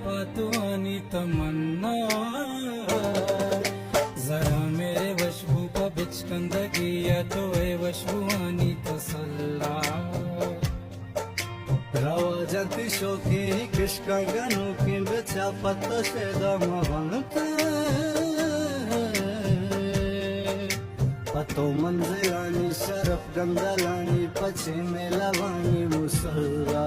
पातवानी तमन्ना जरा मेरे वशबू का बिचकंदगी या तो ए वशबुआनी तसल्ला रवा जति शोकी किशका गनु की बचा पत्ता शेदा मवंते पतो मंजिलानी शरफ गंदलानी पछे मेलावानी मुसल्ला